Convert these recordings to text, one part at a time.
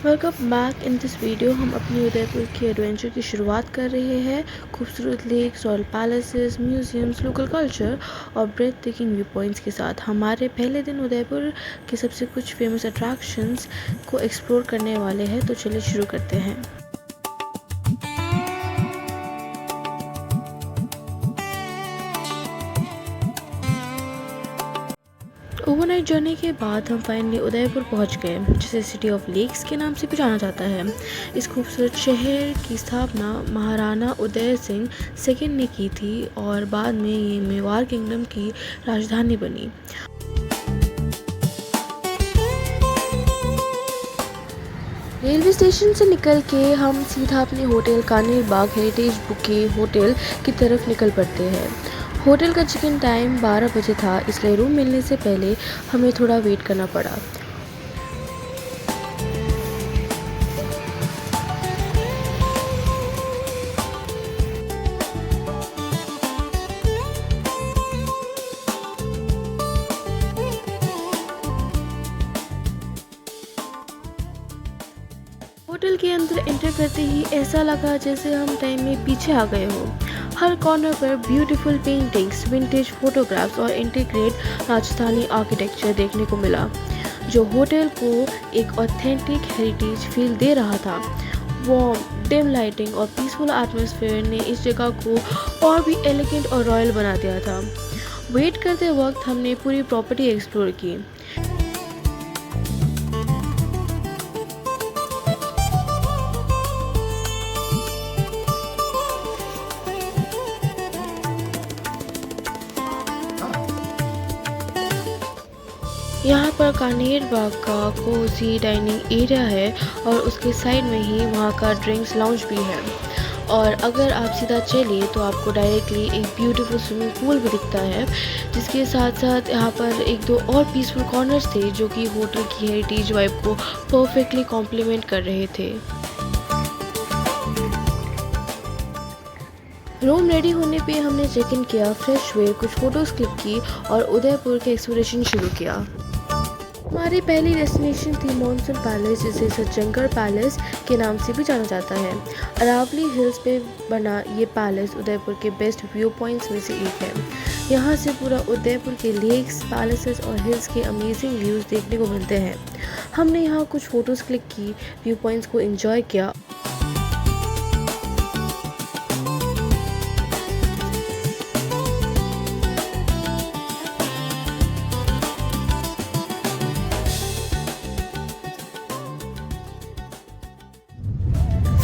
Welcome back. In this video हम अपनी उदयपुर की एडवेंचर की शुरुआत कर रहे हैं खूबसूरत lakes, royal palaces, museums, local culture और ब्रेथ टेकिंग व्यू पॉइंट्स के साथ। हमारे पहले दिन उदयपुर के सबसे कुछ फेमस अट्रैक्शंस को एक्सप्लोर करने वाले हैं, तो चलिए शुरू करते हैं। ओवरनाइट जर्नी के बाद हम फाइनली उदयपुर पहुंच गए, जिसे सिटी ऑफ लेक्स के नाम से भी जाना जाता है। इस खूबसूरत शहर की स्थापना महाराणा उदय सिंह सेकंड ने की थी और बाद में ये मेवाड़ किंगडम की राजधानी बनी। रेलवे स्टेशन से निकल के हम सीधा अपने होटल कानिल बाग हेरिटेज बुके होटल की तरफ निकल पड़ते हैं। होटल का चेक इन टाइम 12 बजे था, इसलिए रूम मिलने से पहले हमें थोड़ा वेट करना पड़ा। होटल के अंदर एंटर करते ही ऐसा लगा जैसे हम टाइम में पीछे आ गए हो। हर कॉर्नर पर ब्यूटीफुल पेंटिंग्स, विंटेज फोटोग्राफ्स और इंटीग्रेट राजस्थानी आर्किटेक्चर देखने को मिला, जो होटल को एक ऑथेंटिक हेरिटेज फील दे रहा था। वार्म, डिम लाइटिंग और पीसफुल एटमॉस्फेयर ने इस जगह को और भी एलिगेंट और रॉयल बना दिया था। वेट करते वक्त हमने पूरी प्रॉपर्टी एक्सप्लोर की। यहाँ पर कानेर बाग का कोजी डाइनिंग एरिया है और उसके साइड में ही वहाँ का ड्रिंक्स लाउंज भी है। और अगर आप सीधा चलिए तो आपको डायरेक्टली एक ब्यूटीफुल स्विमिंग पूल भी दिखता है, जिसके साथ साथ यहाँ पर एक दो और पीसफुल कॉर्नर्स थे जो कि होटल की हेरिटेज वाइब को परफेक्टली कॉम्प्लीमेंट कर रहे थे। रूम रेडी होने पे हमने चेक इन किया, फ्रेश हुए, कुछ फोटोज क्लिक की और उदयपुर के एक्सप्लोरेशन शुरू किया। हमारी पहली डेस्टिनेशन थी मॉनसून पैलेस, जिसे सज्जनगढ़ पैलेस के नाम से भी जाना जाता है। अरावली हिल्स पे बना ये पैलेस उदयपुर के बेस्ट व्यू पॉइंट्स में से एक है। यहाँ से पूरा उदयपुर के लेक्स, पैलेसेस और हिल्स के अमेजिंग व्यूज़ देखने को मिलते हैं। हमने यहाँ कुछ फ़ोटोज़ क्लिक की, व्यू पॉइंट्स को एंजॉय किया।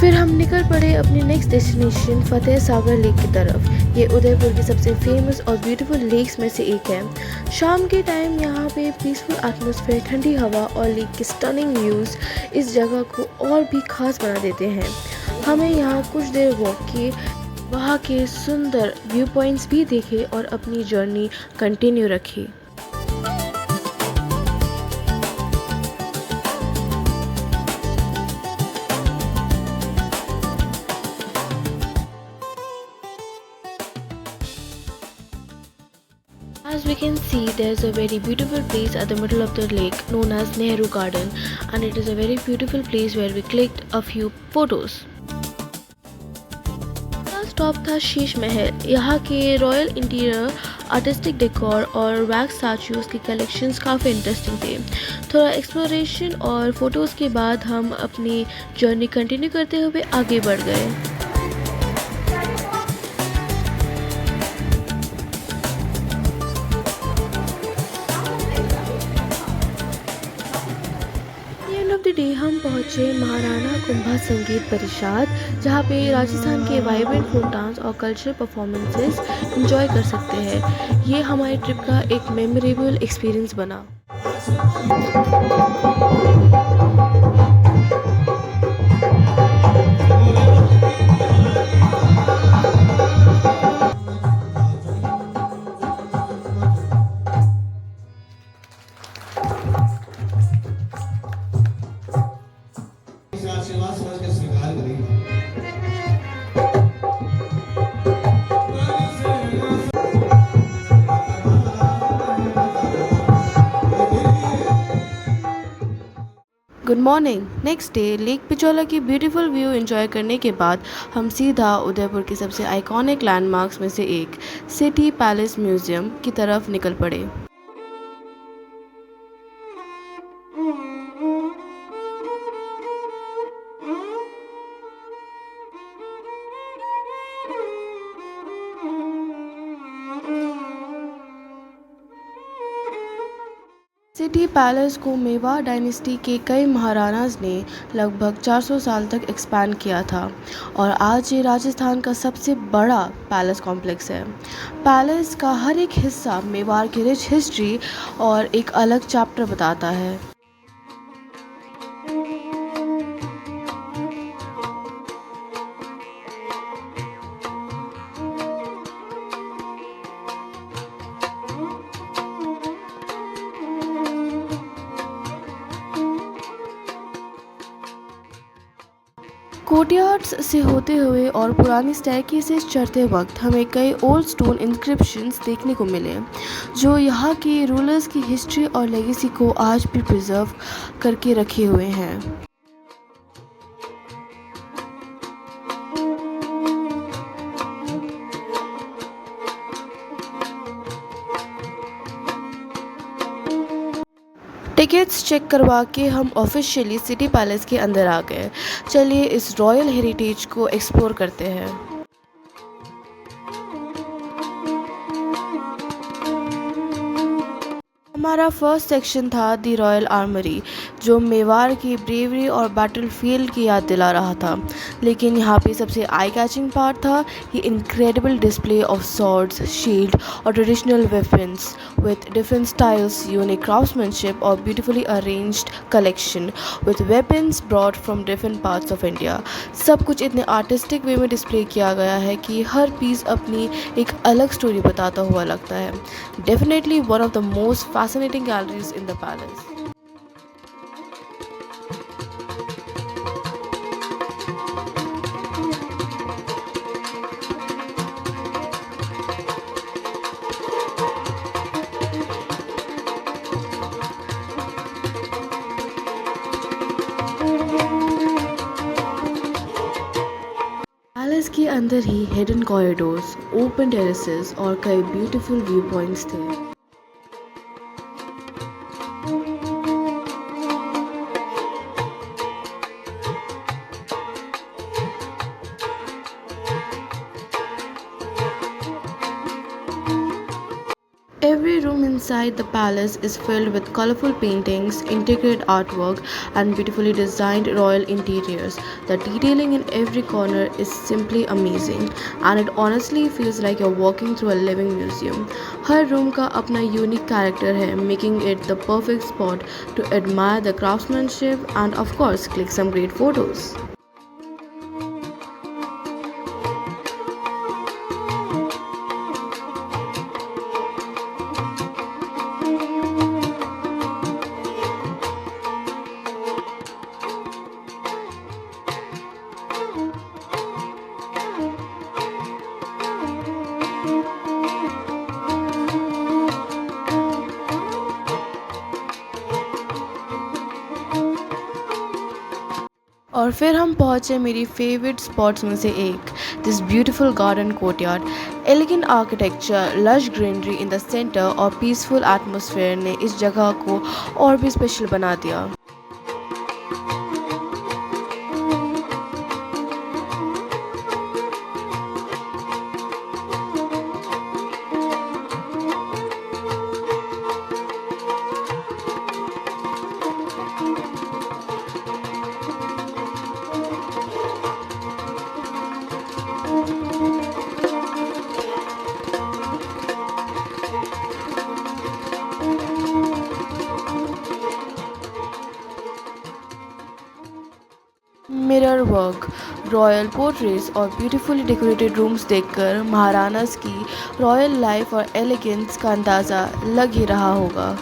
फिर हम निकल पड़े अपनी next destination Fateh Sagar lake की तरफ। ये उदयपुर की सबसे फेमस और ब्यूटीफुल लेक्स में से एक है। शाम के टाइम यहाँ पे पीसफुल एटमॉस्फेयर, ठंडी हवा और लेक के स्टनिंग व्यूज़ इस जगह को और भी खास बना देते हैं। हमें यहाँ कुछ देर वॉक किए, वहाँ के सुंदर व्यू पॉइंट्स भी देखे और अपनी जर्नी कंटिन्यू रखी। As we can see, there's a very beautiful place at the middle of the lake known as Nehru Garden, and it is a very beautiful place where we clicked a few photos. Last stop था शीश महल। यहाँ के royal interior, artistic decor और wax statues के collections काफ़ी interesting थे। थोड़ा exploration और photos के बाद हम अपनी जर्नी कंटिन्यू करते हुए आगे बढ़ गए। डे हम पहुँचे महाराणा कुंभा संगीत परिषद, जहाँ पे राजस्थान के वाइब्रेंट फोक डांस और कल्चरल परफॉर्मेंसेस एंजॉय कर सकते हैं। ये हमारी ट्रिप का एक मेमोरेबल एक्सपीरियंस बना। आशीर्वाद समझ के स्वीकार करेंगे। Good morning. Next day lake Pichola की ब्यूटीफुल व्यू एंजॉय करने के बाद हम सीधा उदयपुर के सबसे आइकॉनिक लैंडमार्क्स में से एक सिटी पैलेस म्यूजियम की तरफ निकल पड़े। सिटी पैलेस को मेवाड़ डायनेस्टी के कई महाराणाज ने लगभग 400 साल तक एक्सपैंड किया था और आज ये राजस्थान का सबसे बड़ा पैलेस कॉम्प्लेक्स है। पैलेस का हर एक हिस्सा मेवाड़ की रिच हिस्ट्री और एक अलग चैप्टर बताता है। कोर्टयार्ड्स से होते हुए और पुरानी स्टेयरकेसेस चढ़ते वक्त हमें कई ओल्ड स्टोन इंस्क्रिप्शंस देखने को मिले जो यहाँ के रूलर्स की हिस्ट्री और लेगेसी को आज भी प्रिजर्व करके रखे हुए हैं। टिकट्स चेक करवा के हम ऑफिशियली सिटी पैलेस के अंदर आ गए। चलिए इस रॉयल हेरिटेज को एक्सप्लोर करते हैं। हमारा फर्स्ट सेक्शन था दी रॉयल आर्मरी, जो मेवाड़ की ब्रेवरी और बैटलफील्ड की याद दिला रहा था। लेकिन यहाँ पे सबसे आई कैचिंग पार्ट था ये incredible display of swords, shield और traditional weapons with different styles, unique craftsmanship और beautifully arranged collection with weapons brought from different parts of India. सब कुछ इतने आर्टिस्टिक वे में डिस्प्ले किया गया है कि हर पीस अपनी एक अलग स्टोरी बताता हुआ लगता है। Definitely one of the most fascinating galleries in the palace. Palace के अंदर ही हिडन कॉरिडोर्स, ओपन टेरेसेस और कई ब्यूटीफुल व्यू पॉइंट्स थे। Every room inside the palace is filled with colorful paintings, intricate artwork, and beautifully designed royal interiors. The detailing in every corner is simply amazing, and it honestly feels like you're walking through a living museum. Her room का अपना unique character है, making it the perfect spot to admire the craftsmanship and of course click some great photos. और फिर हम पहुंचे मेरी favourite spots में से एक, this beautiful garden courtyard. Elegant architecture, lush greenery in the centre और पीसफुल एटमॉस्फेयर ने इस जगह को और भी स्पेशल बना दिया। मिरर वर्क, रॉयल पोर्ट्रेट्स और ब्यूटीफुली डेकोरेटेड रूम्स देखकर महाराणास की रॉयल लाइफ और एलिगेंस का अंदाज़ा लग ही रहा होगा।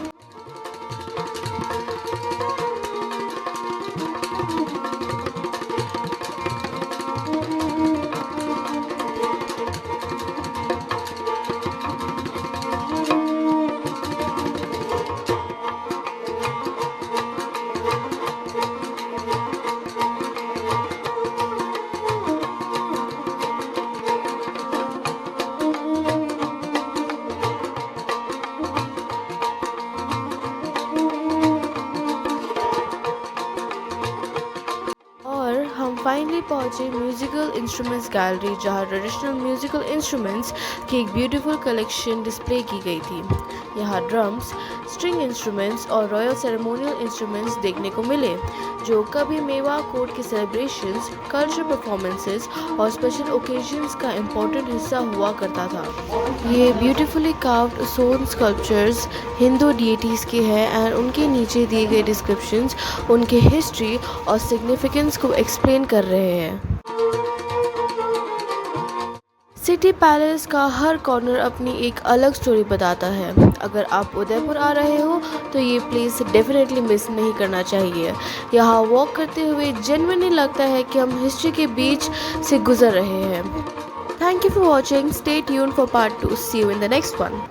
फाइनली पहुंचे म्यूजिकल इंस्ट्रूमेंट्स गैलरी, जहां ट्रेडिशनल म्यूजिकल इंस्ट्रूमेंट्स की एक ब्यूटीफुल कलेक्शन डिस्प्ले की गई थी। यहाँ ड्रम्स, स्ट्रिंग इंस्ट्रूमेंट्स और रॉयल सेरेमोनियल इंस्ट्रूमेंट्स देखने को मिले, जो कभी मेवा कोर्ट के सेलिब्रेशंस, कल्चरल परफॉर्मेंसेस और स्पेशल ओकेजन्स का इम्पोर्टेंट हिस्सा हुआ करता था। ये beautifully carved stone sculptures Hindu deities के हैं एंड उनके नीचे दिए गए डिस्क्रिप्शंस उनके हिस्ट्री और सिग्निफिकेंस को एक्सप्लेन कर रहे हैं। सिटी पैलेस का हर कॉर्नर अपनी एक अलग स्टोरी बताता है। अगर आप उदयपुर आ रहे हो तो ये प्लेस डेफिनेटली मिस नहीं करना चाहिए। यहाँ वॉक करते हुए जेन्युइनली लगता है कि हम हिस्ट्री के बीच से गुजर रहे हैं। Thank you for watching. Stay tuned for part 2. See you in the next one.